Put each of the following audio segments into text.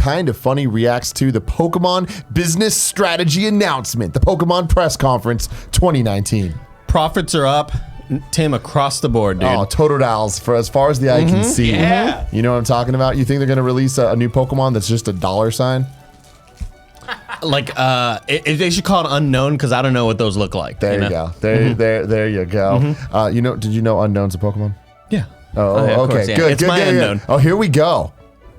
Kind of Funny reacts to the Pokemon business strategy announcement, the Pokemon press conference 2019. Profits are up, Tim, across the board, dude. Oh, Totodile for as far as the eye can see. Yeah. You know what I'm talking about? You think they're going to release a new Pokemon that's just a dollar sign? Like, they should call it Unknown because I don't know what those look like. There you go. There you go. Did you know Unknown's a Pokemon? Yeah. Oh, yeah, of okay. course, yeah. Good. It's good, my good, Unknown. good. Oh, here we go.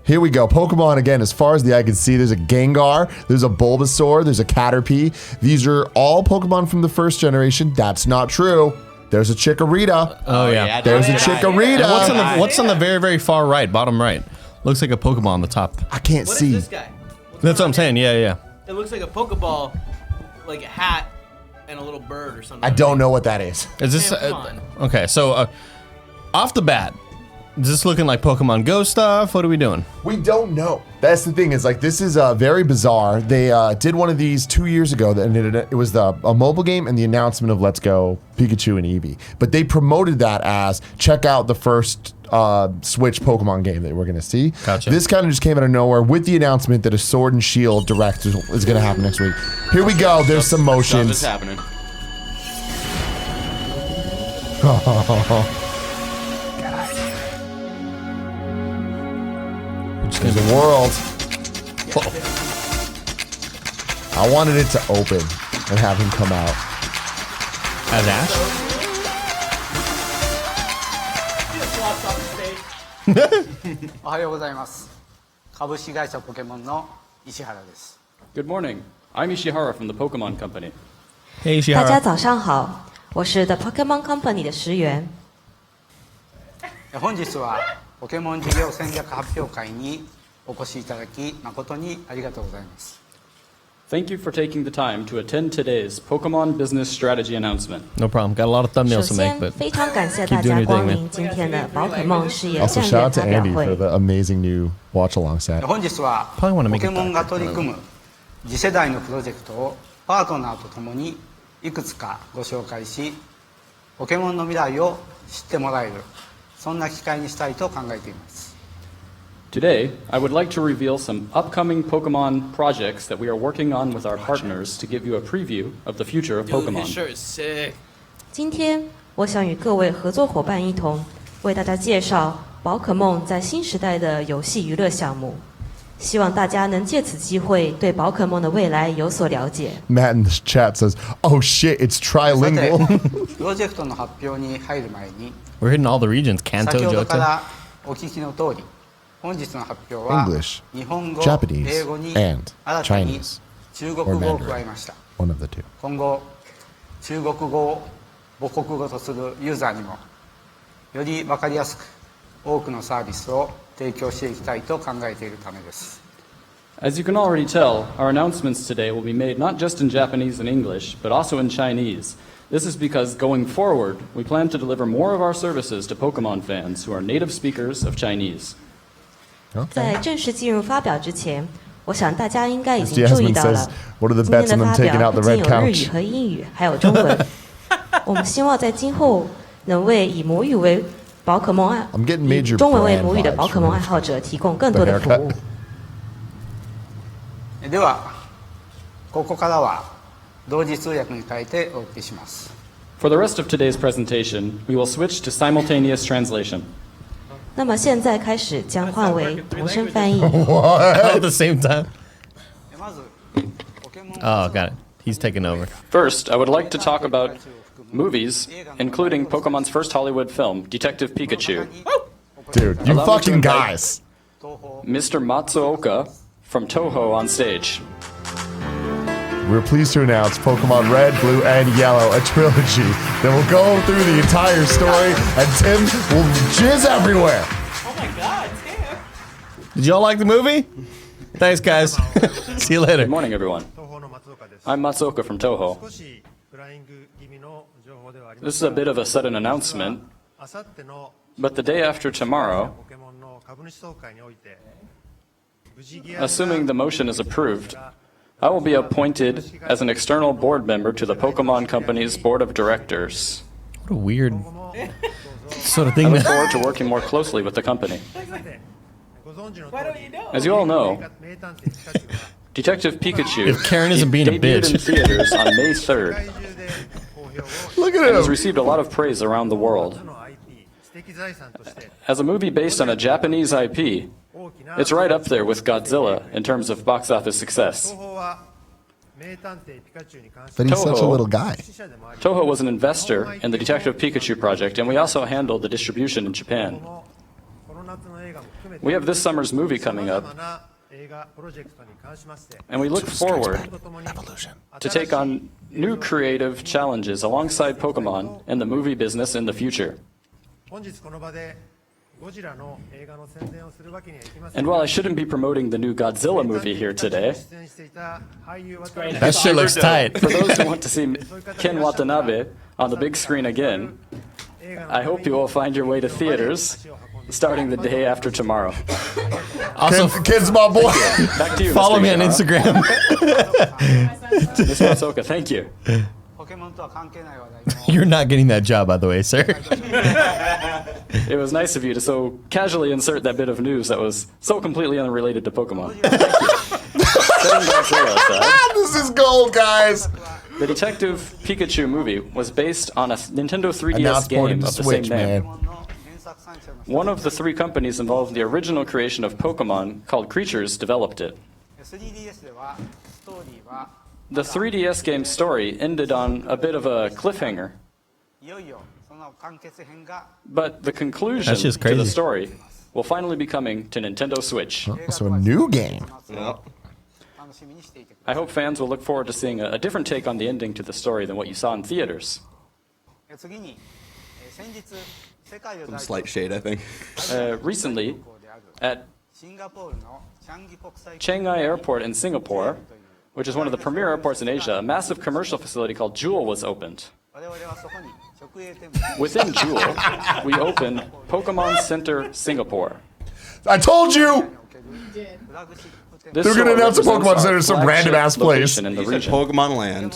Pokemon again, as far as the eye can see, there's a Gengar, there's a Bulbasaur, there's a Caterpie. These are all Pokemon from the first generation. That's not true. There's a Chikorita. Oh, yeah. There's a Chikorita. And what's on the very, very far right, bottom right? Looks like a Pokemon on the top. I can't What see. is this guy? That's what I'm saying. Yeah. It looks like a Pokeball, like a hat and a little bird or something. I don't know what that is. Is this Man, come on. okay? So, off the bat, is this looking like Pokemon Go stuff? What are we doing? We don't know. That's the thing, is like, this is very bizarre. They did one of these 2 years ago, and it was a mobile game and the announcement of Let's Go Pikachu and Eevee. But they promoted that as, check out the first Switch Pokemon game that we're going to see. Gotcha. This kind of just came out of nowhere with the announcement that a Sword and Shield Direct is going to happen next week. Here we go. There's some motions. It's happening. There's a world. I wanted it to open and have him come out. As Ash? Just walks off the stage. おはようございます。株式会社ポケモンの石原です。 Good morning. I'm Ishihara from the Pokemon Company. Hey, 大家 Shihara. 早上好，我是 The Pokemon Company 的石原。本日はポケモン事業戦略発表会にお越しいただき誠にありがとうございます。 Thank you for taking the time to attend today's Pokemon Business Strategy announcement. No problem. Got a lot of 首 thumbnails to make, 先， but 非常感谢大 keep 家 doing your 光 thing, 临 man. 今天的宝可梦事业 Also, 战 shout 略 out to 发表 Andy for 会。 the amazing new watch along set. 本日は Probably wanna ポ make it ケモンが取り組む次世代のプロジェクトをパートナーとともにいくつかご紹介し、ポケモンの未来を知ってもらえる、そんな機会にしたいと考えています。 Today, I would like to reveal some upcoming Pokemon projects that we are working on with our partners to give you a preview of the future of Dude, his Pokemon. shirt is sick. 今天，我想与各位合作伙伴一同为大家介绍宝可梦在新时代的游戏娱乐项目，希望大家能借此机会对宝可梦的未来有所了解。 Matt in the chat says, "Oh shit, it's さて trilingual." プロジェクトの発表に入る前に we're hitting all the regions. 先 Kanto, ほどか Johto. らお聞きの通り、本日の発表は English, 日本語、 Japanese, 英語に and 新たに Chinese 中国語を加えました。 One of the two. 今後、中国語を母国語とするユーザーにもより分かりやすく多くのサービスを提供していきたいと考えているためです。 As you can already tell, our announcements today will be made not just in Japanese and English, but also in Chinese. This is because going forward, we plan to deliver more of our services to Pokemon fans who are native speakers of Chinese. 在正式进入发表之前，我想大家应该已经注意 Jasmine 到 says, 了， "What are the 今天 bets 的 on them 发 taking 表 out the 不仅 red 有日语 couch?" 和英语，还有中文。我们希望在今后能为以母语为宝可梦爱 I'm getting major 以中文为 brand 母语的 vibes 宝可梦 from 爱好者提供更多 the 的服 haircut. 务。では、ここからは同時通訳に変えてお送りします。 For the rest of today's presentation, we will switch to simultaneous translation. 那么现在开始将换为同声翻译。 At the same time. まず、ポケモン Oh, got it. He's taking over. First, I would like to talk about movies, including Pokemon's first Hollywood film, Detective Pikachu. Dude, you Allow me to fucking invite- guys. Mr. Matsuoka from Toho on stage. We're pleased to announce Pokemon Red, Blue, and Yellow, a trilogy that will go through the entire story, and Tim will jizz everywhere. Oh my god, damn. Did y'all like the movie? Thanks, guys. See you later. Good morning, everyone. I'm Matsuoka from Toho. This is a bit of a sudden announcement, but the day after tomorrow, assuming the motion is approved, I will be appointed as an external board member to the Pokemon Company's board of directors. What a weird sort of I thing. look forward to working more closely with the company. As you all know, Detective Pikachu If Karen isn't being a debuted in bitch. theaters on May 3rd Look at and has him. received a lot of praise around the world. As a movie based on a Japanese IP, it's right up there with Godzilla in terms of box office success. But he's such a Toho. little guy. Toho was an investor in the Detective Pikachu project, and we also handled the distribution in Japan. We have this summer's movie coming up, and we look forward to take on new creative challenges alongside Pokemon in the movie business in the future. And while I shouldn't be promoting the new Godzilla movie here today, That shit looks tight. for those who want to see Ken Watanabe on the big screen again, I hope you will find your way to theaters starting the day after tomorrow. Also, Kid's my boy. Back to you, follow Mr. me on Shah. Instagram. Ms. Masoka, thank you. ポケモンとは関係ない話題も You're not getting that job, by the way, sir. It was nice of you to so casually insert that bit of news that was so completely unrelated to Pokemon. Thank you. Setting Godzilla aside, This is gold, guys. the Detective Pikachu movie was based on a Nintendo And now 3DS it's ported game to of the Switch, same name. man. ポケモンの原作三社の One of the three companies involved in the original creation of Pokemon, called Creatures, developed it. 3DS ではストーリーは The 3DS game's story ended on a bit of a cliffhanger, いよいよその完結編が but the conclusion That's just to the crazy. story will finally be coming to Nintendo Switch. So a new game. 楽しみにしていてくだ I hope fans will look forward to seeing a different take on the ending to the story than what you saw in theaters. さい。次に先日世界を代 Some 表 slight shade, I think. Recently, 空港である at シンガポールのチャンギ国際 Chiang Mai Airport in Singapore, which is one of the premier airports in Asia, a massive commercial facility called Jewel was opened. 我々はそこに直営店舗 Within Jewel, we opened Pokemon Center Singapore. I told you. におけるフラグシップ店 This They're gonna store announce a Pokemon represents Center our in some flagship random ass place. location in the You said region. Pokemon Land.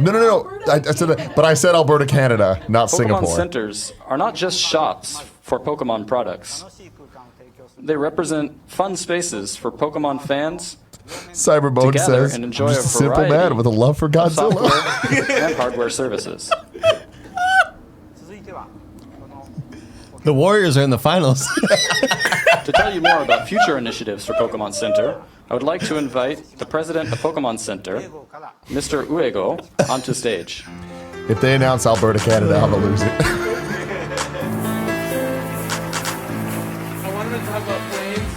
No. I said that, but I said Alberta, Canada, not Pokemon Singapore. centers are not just shops for Pokemon products. 楽しい空間を提供する They represent fun spaces for Pokemon fans, Cyberbone Together says, and I'm enjoy just a a simple variety man with a love for Godzilla. software, and hardware services. 続いてはこの The Warriors are in the finals. To tell you more about future initiatives for Pokemon Center, I would like to invite the president of Pokemon Center, 英語から Mr. Uego, onto stage. If they announce Alberta, Canada, I'm gonna lose it. I wanted to talk about planes.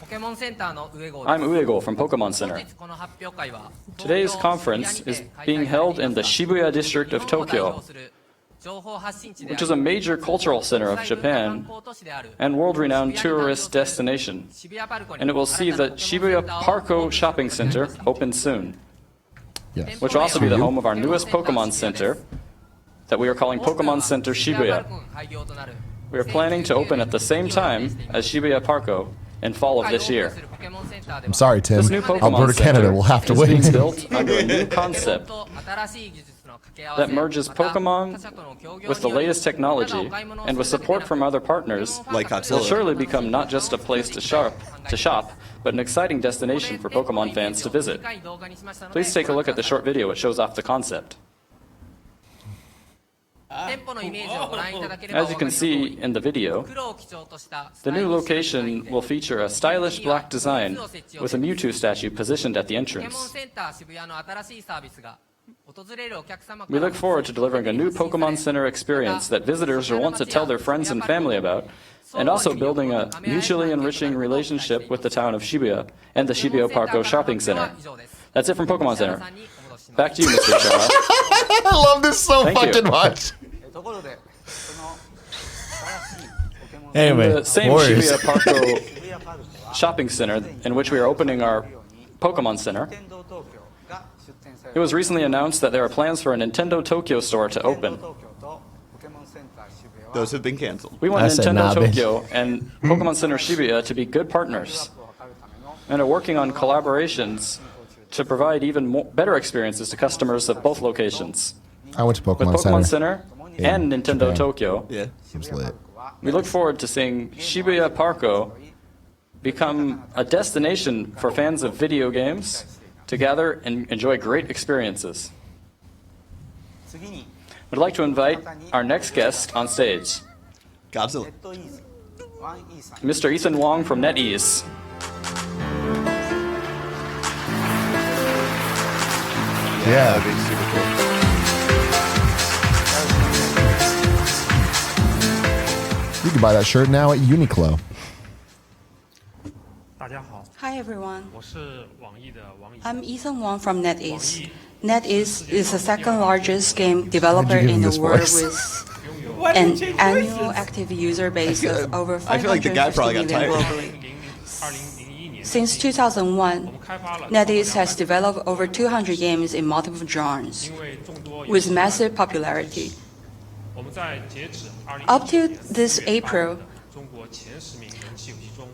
ポケモンセンターの上郷 I'm Uego from Pokemon Center. この発表会は Today's conference is being held in the Shibuya district of Tokyo, which is a major cultural center of Japan and world-renowned tourist destination. And it will see the Shibuya Parko Shopping Center open soon, Yes. which will also be the home of our newest Pokemon Center that we are calling Pokemon Center Shibuya. We are planning to open at the same time as Shibuya Parko in fall of this year. I'm sorry, Tim. This new Pokemon Alberta, Center Canada will have to is wait. being built under a new concept that merges Pokemon with the latest technology and with support from other partners Like will Godzilla. surely become not just a place to shop, but an exciting destination for Pokemon fans to visit. Please take a look at the short video. It shows off the concept. As you can see in the video, the new location will feature a stylish black design with a Mewtwo statue positioned at the entrance. We look forward to delivering a new Pokemon Center experience that visitors will want to tell their friends and family about, and also building a mutually enriching relationship with the town of Shibuya and the Shibuya Parko Shopping Center. That's it from Pokemon Center. Back to you, Mr. Shah. I love this so Thank you. fucking much. ところでその新しいポケモン Anyway, The same Warriors. Shibuya Parko 渋谷パルコは Shopping Center in which we are opening our Pokemon Center. 天堂東京が出店され It was recently announced that there are plans for a Nintendo Tokyo store to 天堂 open. 東京とポケモンセンター渋谷は Those have been canceled. We want I said Nintendo nah, bitch. Tokyo and Pokemon Center Shibuya to be good partners を図るための and are working on collaborations to provide even better experiences to customers of both locations. I went to With Pokemon Pokemon Center. Center and Nintendo Japan. Tokyo, Yeah. It was lit. We look forward to seeing Shibuya Parko become a destination for fans of video games to gather and enjoy great experiences. 次に I'd like to invite our next guest on stage, Godzilla. Mr. Ethan Wong from NetEase. Yeah. That'd be super cool. You can buy that shirt now at Uniqlo. 大家好， Hi everyone, 我是网易的王毅。 I'm Ethan Wong from NetEase. NetEase is the second largest game developer give him in the this world voice? with an annual active user base of over I feel like the guy 550 probably got million tired. globally. 2001年， Since 2001, 我们开发了 NetEase has developed over 200 games in multiple genres, 因为众多 with massive popularity. 我们在截止 Up to 2019 this 年 April, 中国前10名人气游戏中，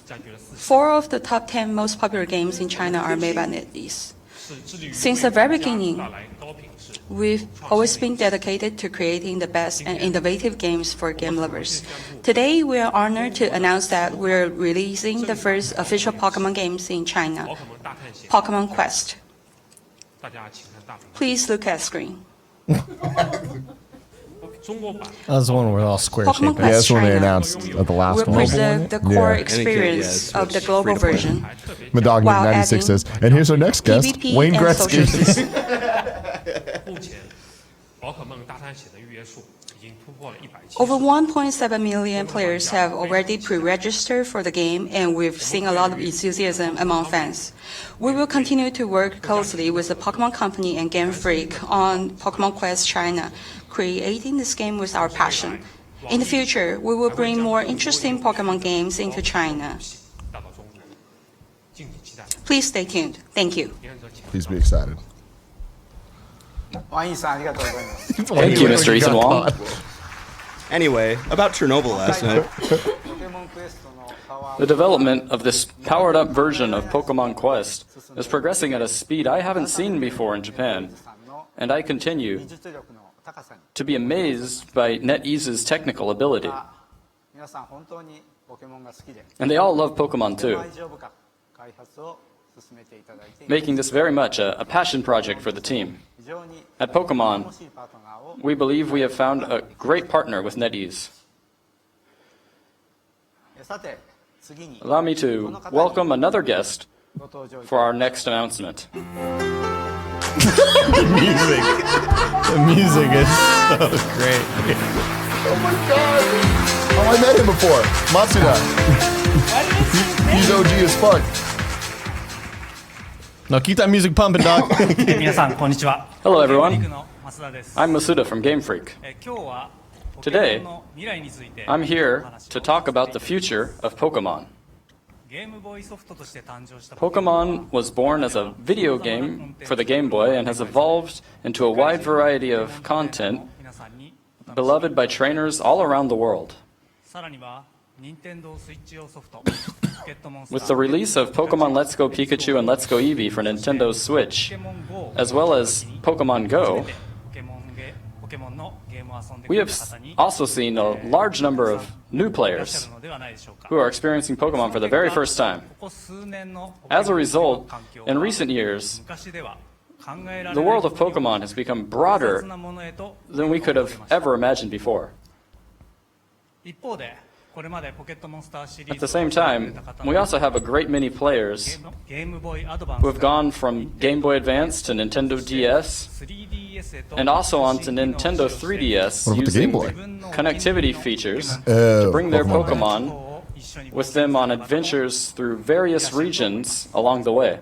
占据了40 4 of the top 10 most popular games in China are made by NetEase. 是致力于 Since the very 为玩家 beginning, 带来高品质。 We've always been dedicated to creating the best and innovative games for game lovers. Today, we are honored to announce that we're releasing the first official Pokemon games in China, 宝可梦大探险， Pokemon Quest. 大家请看大屏幕。 Please look at screen. 中国版 That was the one where all square Pokemon shaped. Yeah, that's when they China. announced at the last We'll one. preserve the core Yeah. experience Yeah, of the it's global free to play. version, 还特别 Madog While 96 adding says, and here's our next guest, PvP Wayne and social Gretzky. system. 目前宝可梦大探险的预约数已经突破了170。 Over 1.7 million players have already pre-registered for the game, and we've seen a lot of enthusiasm among fans. We will continue to work closely with the Pokemon Company and Game Freak on Pokemon Quest China, creating this game with our passion. In the future, we will bring more interesting Pokemon games into China. 大到中国，敬请期待。 Please stay tuned. Thank you. 言者请。 Please be excited. ワインさんありがとうございます。 Thank you, Mr. Ethan Wong. Anyway, about Chernobyl last night. ポケモンクエストのパワ The development of this powered-up version of Pokemon Quest is progressing at a speed I haven't seen before in Japan, さんの and I continue 技術力の高さに to be amazed by NetEase's technical ability. 皆さん本当にポケモンが好きで And they all love Pokemon too, 愛情深く開発を進めていただいて making this very much a passion project for the team. 非常に At Pokemon, 楽しいパートナーを we believe we have found a great partner with NetEase. さて次に Allow me to welcome another guest ご登場いた for our next announcement. The music is so great. Oh my god! Oh, I met him before. Matsuda. He's OG as fuck. No, keep that music pumping, dog. 皆さんこんにちは。 Hello, リ everyone. クの増田です。 I'm Masuda from Game Freak. 今日は Today, ポケモンの未来について I'm here お話を to talk about the future of Pokemon. ゲームボーイソフトとして誕生した Pokemon was born as a video game for the Game Boy and has evolved into a wide variety of content 皆さんにお楽しみ beloved by trainers all around the world. さらには任天堂スイッチ用ソフトポケットモンスター With the release of Pokemon Let's Go Pikachu and Let's Go Eevee for Nintendo Switch, ポケモン GO as well as Pokemon Go, ポケモンのゲームを遊んでく we れ have た方に also seen a large number of new いらっしゃ players るのではないでしょうか who are experiencing Pokemon for the very first time. ここ数年の As a result, 環境 in は recent years, 昔では考えられ the ない world of Pokemon has become broader 複雑なものへと than we could have ever imagined before. 一方でこれまでポケットモンスターシリー At ズ the same time, we also have a great many players ゲームボーイアドバン who ス have gone from Game Boy Advance to Nintendo DS 3DS へと and also onto Nintendo 3DS What about the Game using Boy? connectivity features Oh, to bring their Pokemon. Pokemon を一緒に with them on adventures through various regions along the way.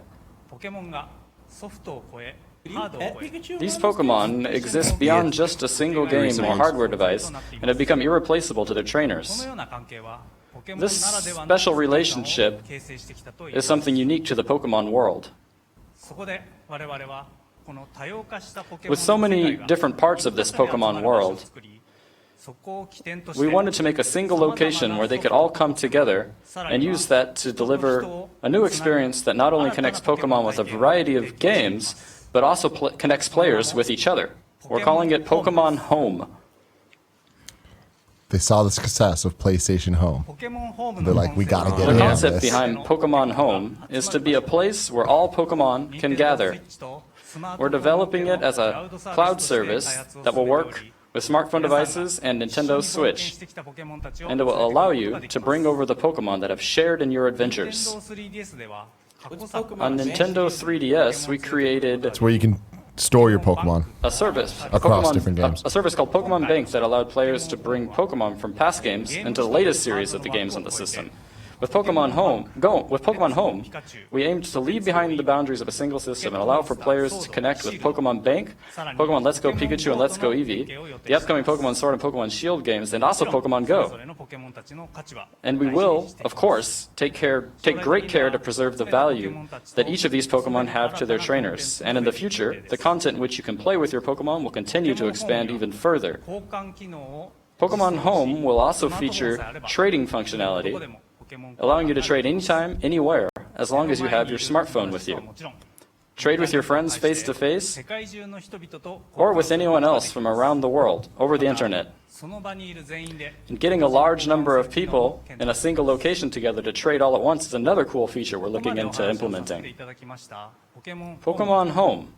ポケモンがソフトを超えハードを超え These Pokemon exist beyond just a single game or hardware device and have become irreplaceable to their この trainers. ような関係はポケモン This ならではの special relationship 形成してきたと言いま is す something unique to the Pokemon world. そこで我々はこの多様化したポケモン With so の many 世界が different parts of this Pokemon world, 作りそこを起点とし we て wanted to make a single location where they could all come together and use that to deliver a new experience that not only connects Pokemon with a variety of games, but also connects players with each other. We're calling it Pokemon Home. They saw the success of PlayStation Home. ポケモンホーム They're の like, we gotta get The in on concept this. behind Pokemon Home is to be a place where all Pokemon can gather. We're developing it as a cloud service that will work with smartphone devices and Nintendo Switch, and it will allow you to bring over the Pokemon that have shared in your adventures. On Nintendo 3DS, we created It's where you can store your Pokemon. a service Across different games. A service called Pokemon Bank that allowed players to bring Pokemon from past games into the latest series of the games on the system. With Pokemon Home, we aimed to leave behind the boundaries of a single system and allow for players to connect with Pokemon Bank, Pokemon Let's Go Pikachu and Let's Go Eevee, the upcoming Pokemon Sword and Pokemon Shield games, and also Pokemon Go. And we will, of course, take great care to preserve the value that each of these Pokemon have to their trainers. And in the future, the content in which you can play with your Pokemon will continue to expand even further. Pokemon Home will also feature trading functionality, allowing you to trade anytime, anywhere, as long as you have your smartphone with you. Trade with your friends face-to-face, or with anyone else from around the world, over the internet. And getting a large number of people in a single location together to trade all at once is another cool feature we're looking into implementing. Pokemon Home,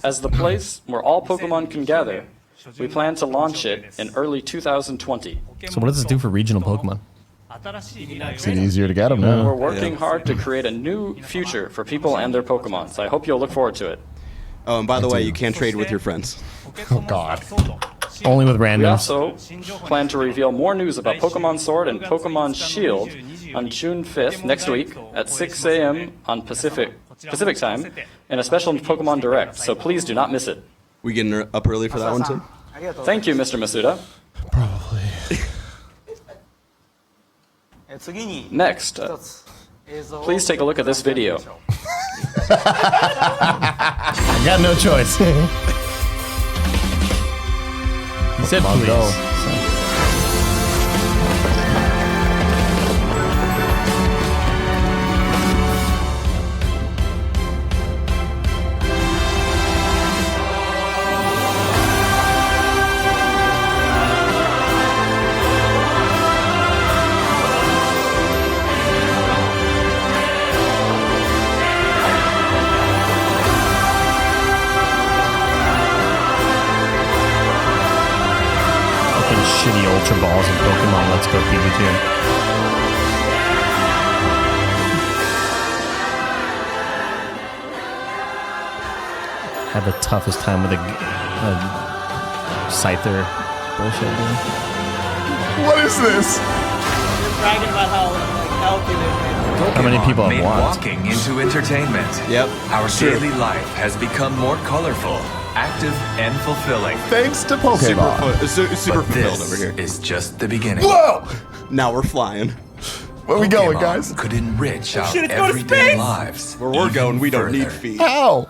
as the place where all Pokemon can gather, we plan to launch it in early 2020. So what does this do for regional Pokemon? Makes it easier to get them now. We're working hard to create a new future for people and their Pokemon, so I hope you'll look forward to it. Oh, and by the way, you can't trade with your friends. Oh, God. Only with We randoms. also plan to reveal more news about Pokemon Sword and Pokemon Shield on June 5th, next week, at 6 a.m. on Pacific time, in a special Pokemon Direct, so please do not miss it. We getting up early for that one, Tim? Thank you, Mr. Masuda. Probably. 次に Next, 一つ映像を please take a look at this video. I got no choice. He said Come on, please. go. Shitty Ultra Balls in Pokemon Let's Go Pikachu. Had the toughest time with a Scyther bullshit, dude. What is this? They're bragging about how healthy they've been. How many people have made watched? walking into entertainment. Yep. Our True. daily life has become more colorful, active, and fulfilling. Thanks to Pokemon. Super But fulfilled this over here. is just the beginning. Whoa! Now we're flying. Where we going, Pokemon guys? could enrich our shit, it's going to everyday space! lives. Where we're going, we don't need further. feet. How?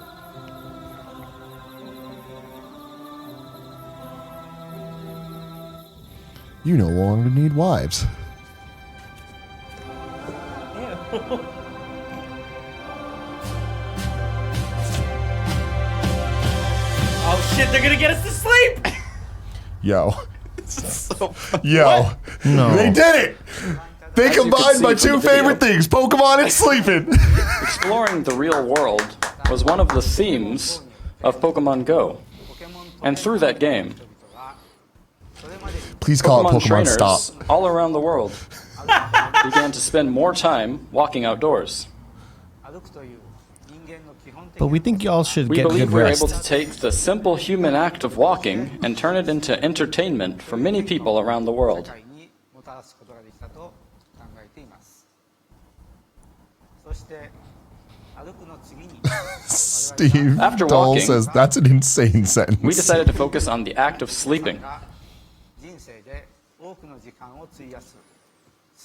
You no longer need wives. Oh shit, they're gonna get us to sleep! Yo. Yo. No. They did it! They As you can combined see my from two the video. favorite things, Pokemon and sleeping. Exploring the real world was one of the themes of Pokemon Go. And through that game, Please call it Pokemon trainers Stop. all around the world began to spend more time walking outdoors. 歩くという人間の基本的 But we think y'all should We get believe good we're able rest. to take the simple human act of walking and turn it into entertainment for many people around the 世 world. 界にもたらすことができたと考えていますそして歩くの次に Steve After Dole walking, says that's an insane We sentence. decided to focus on the act of sleeping. 人生で多くの時間を費やす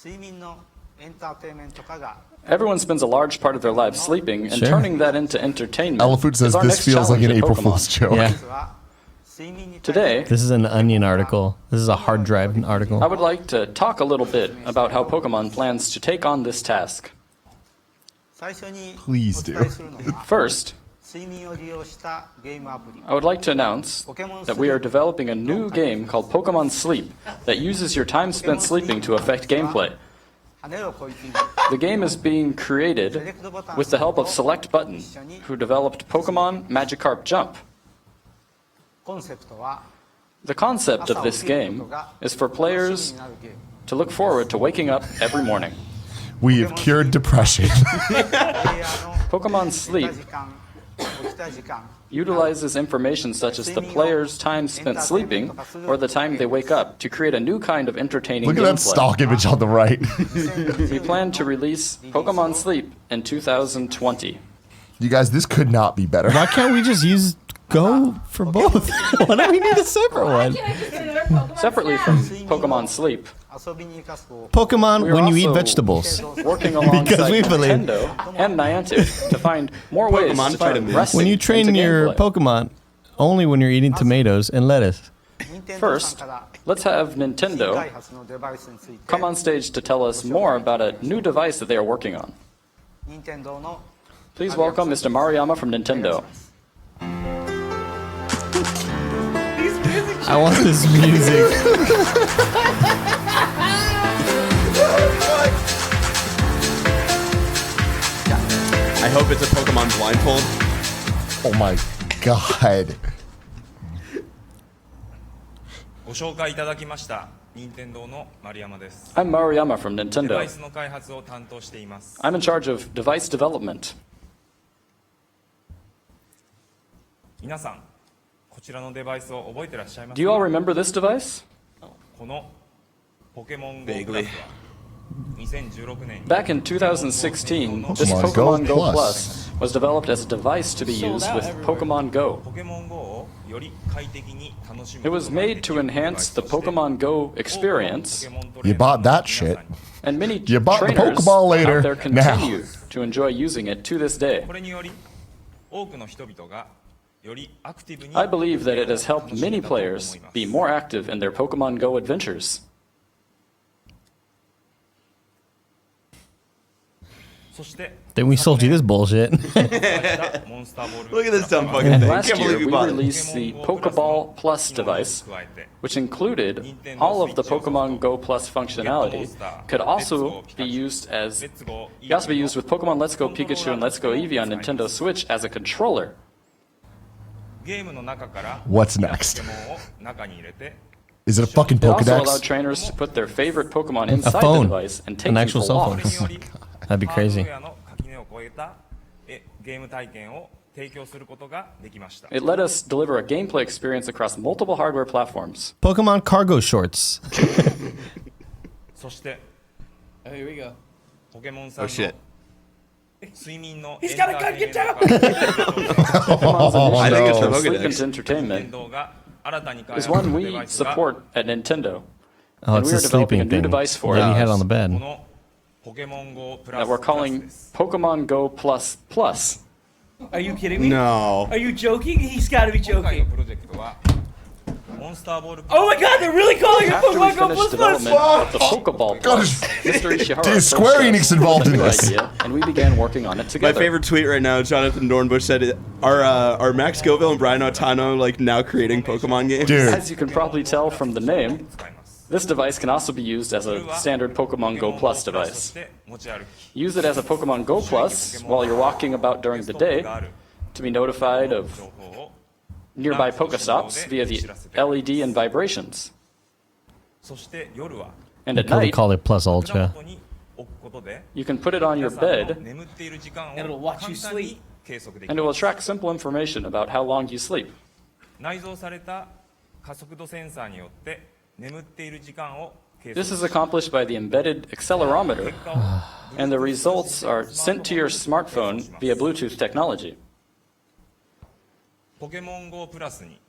睡眠のエンターテインメント化が Everyone spends a large part of their lives sleeping, and Sure. turning that into entertainment Elephant says is our this next feels like challenge an at April Pokemon. Fool's joke. Yeah. 実は睡眠に対する Today, This is an Onion article. This is a hard drive I article. would like to talk a little bit about how Pokemon plans to take on this task. 最初に Please お do. 伝えするのは First, 睡眠を利用したゲームアプリ I would like to announce that we are developing a new game called Pokemon Sleep that uses your time spent sleeping to affect gameplay. 羽をこいている The game is being created with the help of Select Button, who developed Pokemon Magikarp Jump. コンセプトは The concept of this game is for players to look forward to waking up every morning. We have cured depression. プレイヤーの Pokemon 寝 Sleep た時間起きた時間 utilizes information such as the player's time spent sleeping or the time they wake up to create a new kind of entertaining Look at that gameplay. stock image on the right. We plan to release Pokemon Sleep in 2020. You guys, this could not be better. Why can't we just use Go for both? Why do we need a separate one? Separately from Pokemon Sleep, 遊びに生かす方法 Pokemon we're when you eat also vegetables. working Because alongside we believe- Nintendo and Niantic to find more ways Pokemon to turn vitamins. wrestling When you train into your gameplay. Pokemon, only when you're eating tomatoes and lettuce. 任天堂さん First, から let's have 新 Nintendo 開発のデバイスについて come on stage to tell us more about a new device that they are working on. 任天堂の Please welcome Mr. Maruyama from Nintendo. I want this music. I hope it's a Pokemon blindfold. Oh my god. ご紹介いただきました任天堂の丸山です。 I'm Maruyama from デバ Nintendo. イスの開発を担当しています。 I'm in charge of device development. 皆さん、こちらのデバイスを覚えてらっしゃいます Do you all か？ remember this device? このポケモン GO プラスは2016年に Back in 2016, this Pokemon Go Pokemon Go Plus. Plus was developed as a device to be used with Pokemon Go. ポケモン GO をより快適に楽しむ It was made to enhance the Pokemon Go experience, You bought that shit. and many You bought the trainers Pokeball later. out there Now. continue to enjoy using it to this day. これにより多くの人々がよりアクティブに I believe that it has helped many players be more active in their Pokemon Go adventures. そして Then we sold you this bullshit. モンスターボール Look at this dumb fucking And thing. last Can't year, believe we we bought it. released the Pokeball Plus device, which included all of the Pokemon Go Plus functionality, could also be used as can also be used with Pokemon Let's Go Pikachu and Let's Go Eevee on Nintendo Switch as a controller. ゲームの中から What's next? ポケモンを中に入れて Is it a fucking It also allowed Pokedex? trainers to put their favorite Pokemon A inside the phone. device and take An them actual for cell phone. これに walks. より That'd be ハード crazy. ウェアの垣根を越えたゲーム体験を提供することができました It let us deliver a gameplay experience across multiple hardware platforms. Pokemon cargo shorts. そして Oh, here we go. ポケモンさん Oh の shit. 睡眠の He's got a gun, get down! Pokemon's I think it's initiative for for sleep Pokedex. into entertainment 任天堂が新たに開 is 発 one するデ we バイスが support at Nintendo. Oh, And it's we are the developing a sleeping new thing device for that he had us on the こ bed. のポケモン GO プラ that ス we're プラス calling です Pokemon Go Plus Plus. Are you kidding me? No. Are you joking? He's got to be 今回の joking. プロジェクトはモンスターボール Oh my god, they're really calling it After we Pokemon Go finished Plus development Plus! of the Pokeball Plus, Mr. Ishihara Dude, Square approached Enix us involved with a in new this. idea, and we began working on it My together. favorite tweet right now, Jonathan Dornbush said, "Are Max Scoville and Brian Otano like now creating Pokemon games?" Dude. As you can probably tell from the name, this device can also be used as a standard Pokemon Go Plus device. Use it as a Pokemon Go Plus while you're walking about during the day to be notified of nearby Pokestops via the LED and vibrations. そして夜は And They at probably night, call it Plus 枕 Ultra. 元に置くことで you can put it on your 皆さんの bed, 眠っている時間を And it'll watch 簡 you 単に sleep. 計測でき and it ま will す track simple information about how long you sleep. 内蔵された加速度センサーによって眠っている時間を計 This 測 is accomplished by the embedded accelerometer, 結果を and the results are sent to your smartphone via Bluetooth technology. ポケモン GO プラスに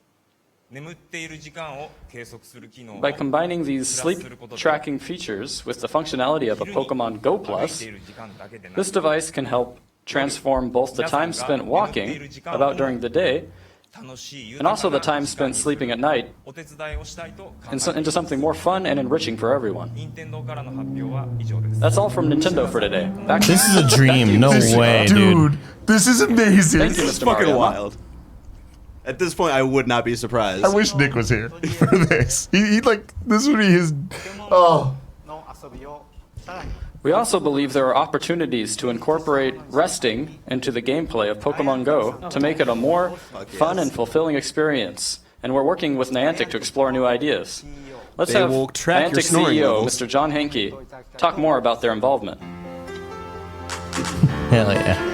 眠っている時間を計測する機能を By combining these sleep tracking features with the functionality of a Pokemon Go 歩い Plus, ている時間だけでな this く device can help transform both the time spent walking, about during the day, and also the time spent sleeping at night into something more fun and enriching for everyone. That's all from Nintendo for today. Back to This is a dream. No way, dude. This is amazing. Thank you, This is Mr. fucking Mariano. wild. At this point, I would not be surprised. I wish Nick was here for this. He'd like, this would be his, oh. の遊びをさらに We also believe there are opportunities to incorporate resting into the gameplay of Pokemon Go to make it a more fun and fulfilling experience. And we're working with Niantic to explore new ideas. Let's They have will track your Niantic snoring CEO, levels. Mr. John Hankey, talk more about their involvement. Hell yeah.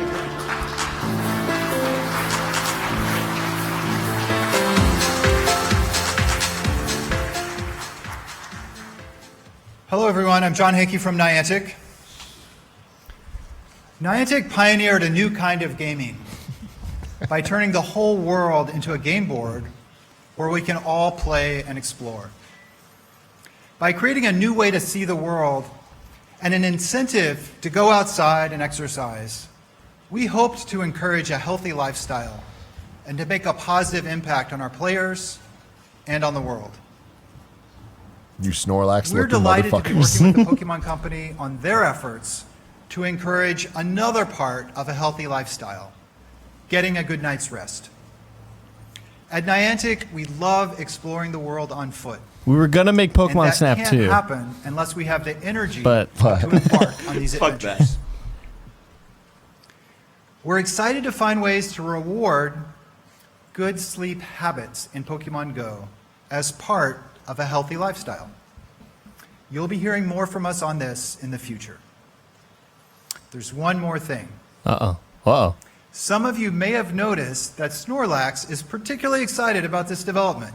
Hello, everyone. I'm John Hankey from Niantic. Niantic pioneered a new kind of gaming by turning the whole world into a game board where we can all play and explore. By creating a new way to see the world and an incentive to go outside and exercise, we hoped to encourage a healthy lifestyle and to make a positive impact on our players and on the world. You Snorlax We're looking delighted to be motherfuckers. working with the Pokemon Company on their efforts to encourage another part of a healthy lifestyle, getting a good night's rest. At Niantic, we love exploring the world on foot. We were gonna make And Pokemon that Snap can't too. happen unless we have the energy But- to embark on these Fuck that. adventures. We're excited to find ways to reward good sleep habits in Pokemon Go as part of a healthy lifestyle. You'll be hearing more from us on this in the future. There's one more thing. Uh-oh. Some of you may have noticed that Snorlax is particularly excited about this development.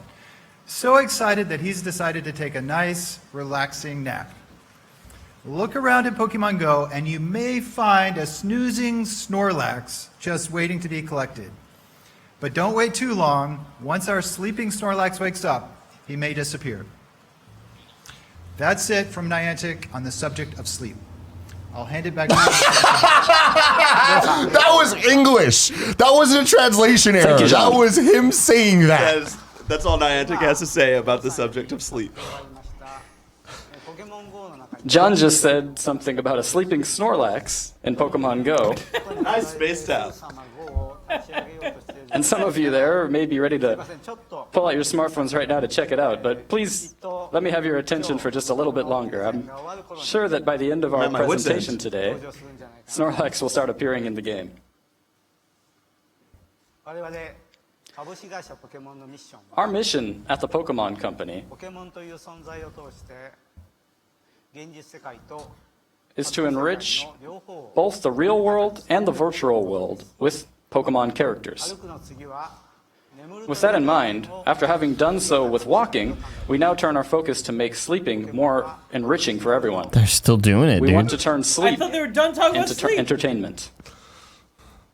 So excited that he's decided to take a nice, relaxing nap. Look around at Pokemon Go and you may find a snoozing Snorlax just waiting to be collected. But don't wait too long. Once our sleeping Snorlax wakes up, he may disappear. That's it from Niantic on the subject of sleep. I'll hand it back to you. That was English. That wasn't a translation error. you, John. That was him saying that. That's all Niantic has to say about the subject of sleep. John just said something about a sleeping Snorlax in Pokemon Go, I spaced out. and some of you there may be ready to pull out your smartphones right now to check it out, but please let me have your attention for just a little bit longer. I'm sure that by the end of our At my wit's end. presentation today, Snorlax will start appearing in the game. 我々株式会社ポケモンのミッション Our mission at the Pokemon Company ポケモンという存在を通して現実世界と is to enrich both the real world and the virtual world with Pokemon characters. 歩くの次は眠る With that in mind, after having done so with walking, we now turn our focus to make sleeping more enriching for everyone. They're still doing it, We dude. want to turn I sleep thought they were done talking about into sleep. entertainment.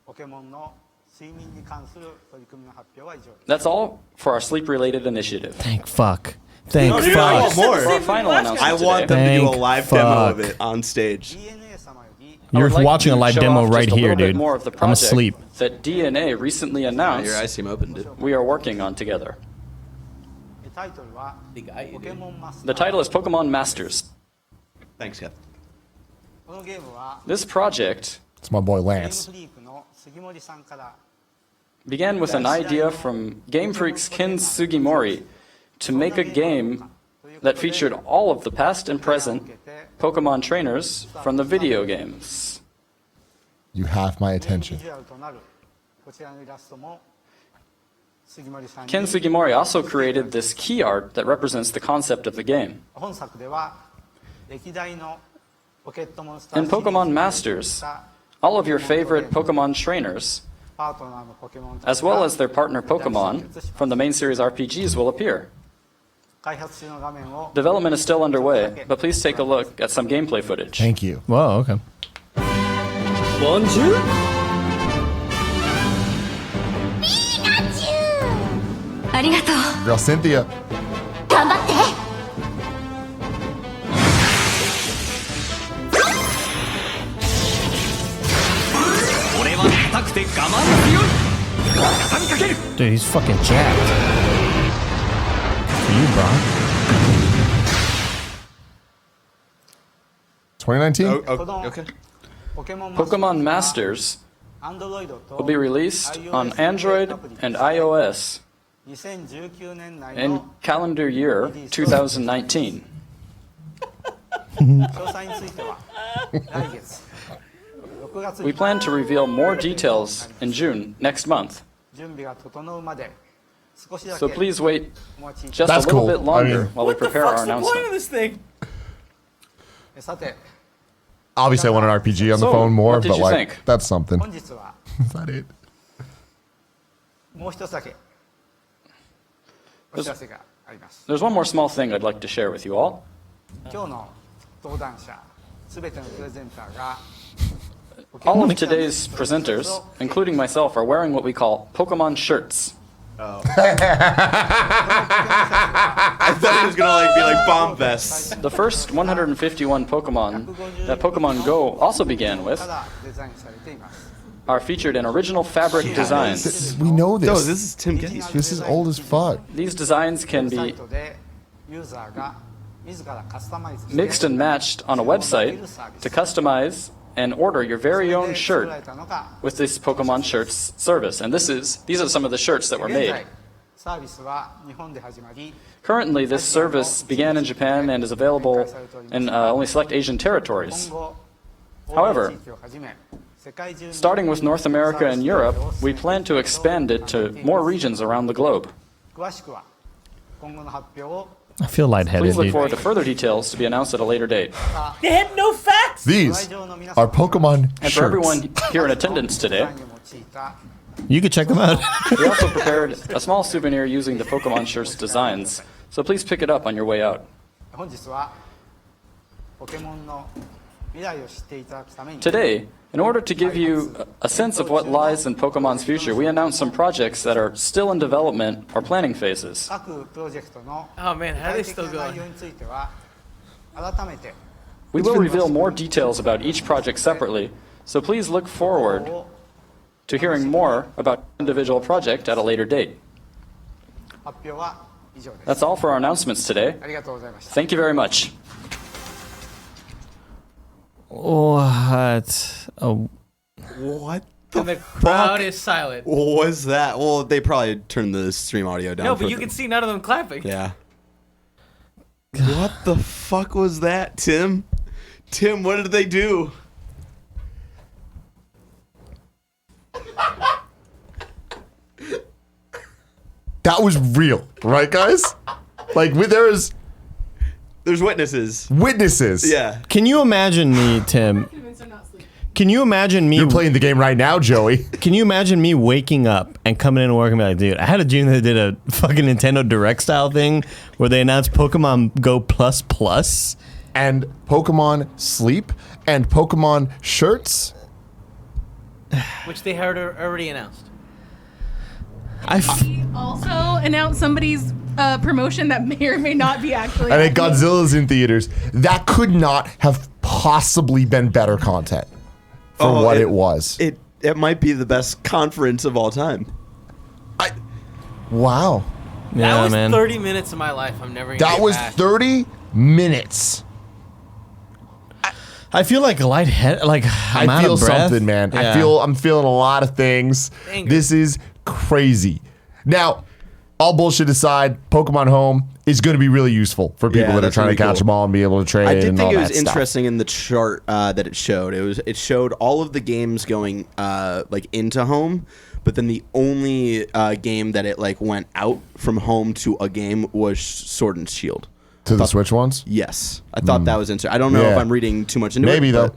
ポケモンの睡眠に関する取り組みの発表は以上です。 That's all for our sleep-related initiative. Thank fuck. Thank No, dude, I fuck. want more. For our final I announcement want them today, to do a Thank live demo of fuck. it on stage. DNA 様より I You're would like watching a to live show demo off right just a here, little bit dude. more of the I'm project asleep. that DNA recently announced Your eyes seem open, dude. we are working on together. タイトルはポケモンマスタ The ー title is Pokemon Masters. Thanks, Kev. このゲームは This project It's my boy ゲーム Lance. フリークの杉森さんから began with an idea from Game Freak's Ken Sugimori to make a game that featured all of the past and present Pokemon trainers from the video games. You have my ゲームビ attention. ジュアルとなるこちらのイラストも杉森さんに Ken Sugimori also created this key art that represents the concept of the game. 本作では歴代のポケットモンスター In シリーズ Pokemon に Masters, 出演した all of your favorite Pokemon trainers, パートナーのポケモンた as ちが well as their partner Pokemon from the main series RPGs, will appear. 開発中の画面を Development is still underway, but please take a look at some gameplay footage. Thank you. Whoa, okay. Bonjour. ありがとう Girl Cynthia. 頑張って俺は硬くて我慢強い Dude, he's fucking jacked. For you, Brock. 2019? Okay. Pokemon Masters will be released on Android and iOS in calendar year 2019. We plan to reveal more details in June next month. So please wait just That's a little cool. bit longer I mean, while we prepare our What's the point of announcement. this thing? Obviously, I want an RPG on the So, phone more, what did but you like, think? that's something. Is that it? There's one more small thing I'd like to share with you all. All of today's presenters, including myself, are wearing what we call Pokemon shirts. Oh. I thought it was gonna like be like bomb vests. The first 151 Pokemon that Pokemon Go also began with are featured in original fabric designs. We know this. No, this is Tim Gettys. This is old as fuck. These designs can be mixed and matched on a website to customize and order your very own shirt with this Pokemon Shirts service. And these are some of the shirts that were made. Currently, this service began in Japan and is available in only select Asian territories. However, starting with North America and Europe, we plan to expand it to more regions around the globe. I feel lightheaded, Please look dude. forward to further details to be announced at a later date. They had no facts. These are Pokemon And shirts. for everyone here in attendance today, You could check them out. we also prepared a small souvenir using the Pokemon Shirts designs, so please pick it up on your way out. Today, in order to give you a sense of what lies in Pokemon's future, we announced some projects that are still in development or planning phases. Oh man, how are they still going? We will reveal more details about each project separately, so please look forward to hearing more about individual project at a later date. That's all for our announcements today. Thank you very much. What? Oh, What And the crowd is silent. What was that? Well, they probably turned the stream audio down. No, for but you the- can see none of them clapping. Yeah. What the fuck was that, Tim? Tim, what did they do? That was real, right, guys? Like, there's witnesses. Witnesses. Yeah. Can you imagine me, Tim? Can you imagine me? You're playing the game right now, Joey. Can you imagine me waking up and coming in and working and be like, dude, I had a dream that did a fucking Nintendo Direct style thing where they announced Pokemon Go Plus Plus and Pokemon Sleep and Pokemon Shirts, Which they had already announced. We also announced somebody's promotion that may or may not be actually. and then happening. Godzilla's in theaters. That could not have possibly been better content for what it was. It might be the best conference of all time. Wow. That was 30 minutes of my life. I'm never gonna That get was back. 30 minutes. I feel like lightheaded. Like I'm I out feel of breath. something, man. Yeah. I'm feeling a lot of things. Anger. This is crazy. Now, all bullshit aside, Pokemon Home is going to be really useful for people Yeah, that are that's trying gonna to be catch cool. them all and be able to trade I did and think all it that was stuff. interesting in the chart that it showed. It showed all of the games going like into home, but then the only game that it like went out from home to a game was Sword and Shield. To the Switch ones? Yes, I thought that was interesting. I don't know if Yeah. I'm reading too much into Maybe it. though.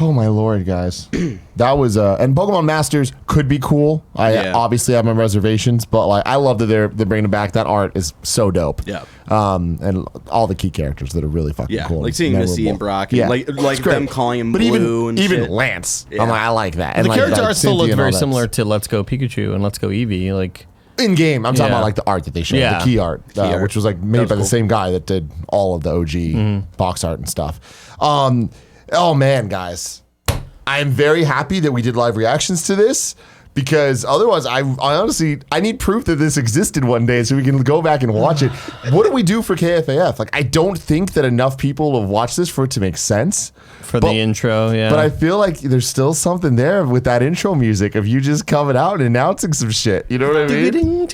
Oh my lord, guys, that was and Pokemon Masters could be cool. I obviously have my reservations, but like I love that they're bringing it back. That art is so dope. Yeah. And all the key characters that are really fucking Yeah, cool. like and seeing Missy memorable. and Brock, and Yeah, like it's great. them calling him but Blue and even shit. Lance. Yeah. I'm like, I like that. The like, character art still Cynthia looked and all very that. similar to Let's Go Pikachu and Let's Go Eevee. Like In game, I'm talking Yeah. about like the art that they showed, Yeah. the key art, which was like made was by the cool. same guy that did all of the OG box art and stuff. Oh man, guys, I am very happy that we did live reactions to this because otherwise I honestly I need proof that this existed one day so we can go back and watch it. What do we do for KFAF? Like I don't think that enough people have watched this for it to make sense. For the intro, yeah. But I feel like there's still something there with that intro music of you just coming out and announcing some shit. You know what I mean?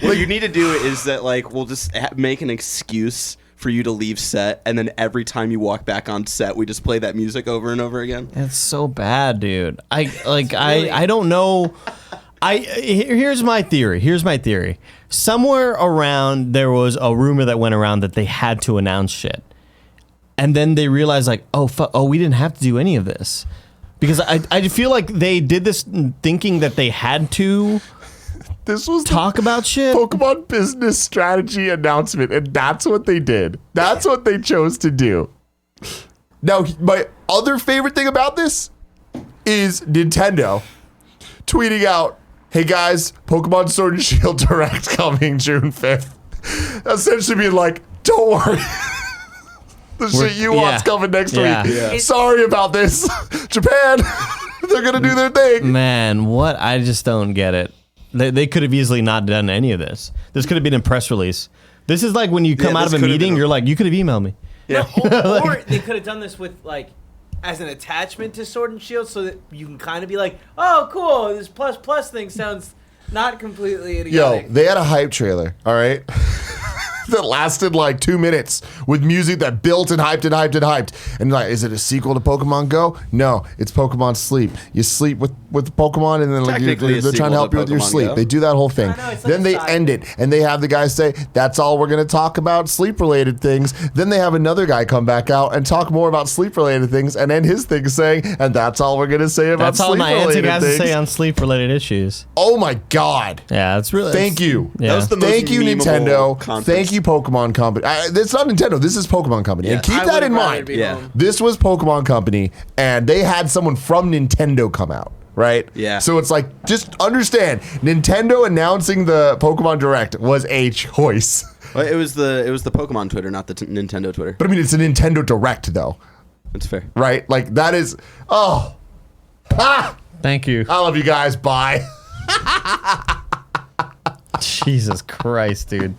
What you need to do is that like we'll just make an excuse for you to leave set, and then every time you walk back on set, we just play that music over and over again. It's so bad, dude. I don't know. Here's my theory. Somewhere around there was a rumor that went around that they had to announce shit. And then they realized like, we didn't have to do any of this. Because I feel like they did this thinking that they had to talk about shit. Pokemon business strategy announcement, and that's what they did. That's what they chose to do. Now, my other favorite thing about this is Nintendo tweeting out, hey guys, Pokemon Sword and Shield Direct coming June 5th. Essentially being like, don't worry. The shit you want's coming next week. Yeah. Sorry about this. Japan, they're going to do their thing. Man, what? I just don't get it. They could have easily not done any of this. This could have been a press release. This is like when you come out of a meeting, you're like, you could have emailed me. Yeah. No, or they could have done this with like as an attachment to Sword and Shield so that you can kind of be like, oh, cool, this plus thing sounds not completely idiotic. Yo, they had a hype trailer, all right? That lasted like 2 minutes with music that built and hyped and hyped and hyped. And like, is it a sequel to Pokemon Go? No, it's Pokemon Sleep. You sleep with Pokemon, and then like they're trying to help you with your sleep. Go. They do that whole thing. Know, then they end it, and they have the guy say, "That's all we're gonna talk about sleep-related things." Then they have another guy come back out and talk more about sleep-related things, and end his thing saying, "And that's all we're gonna say about sleep-related things." That's all Niantic has to say on sleep-related issues. Oh my god! Yeah, that's really. Thank you. Yeah. That was the most Thank you, Nintendo. Conference. Thank you, Pokemon Company. It's not Nintendo. This is Pokemon Company, and keep that in mind. This was Pokemon Company, and they had someone from Nintendo come out. Right? Yeah. So it's like, just understand, Nintendo announcing the Pokemon Direct was a choice. Well, it was the Pokemon Twitter, not the Nintendo Twitter. But I mean, it's a Nintendo Direct, though. That's fair. Right? Like, that is, Thank you. I love you guys. Bye. Jesus Christ, dude.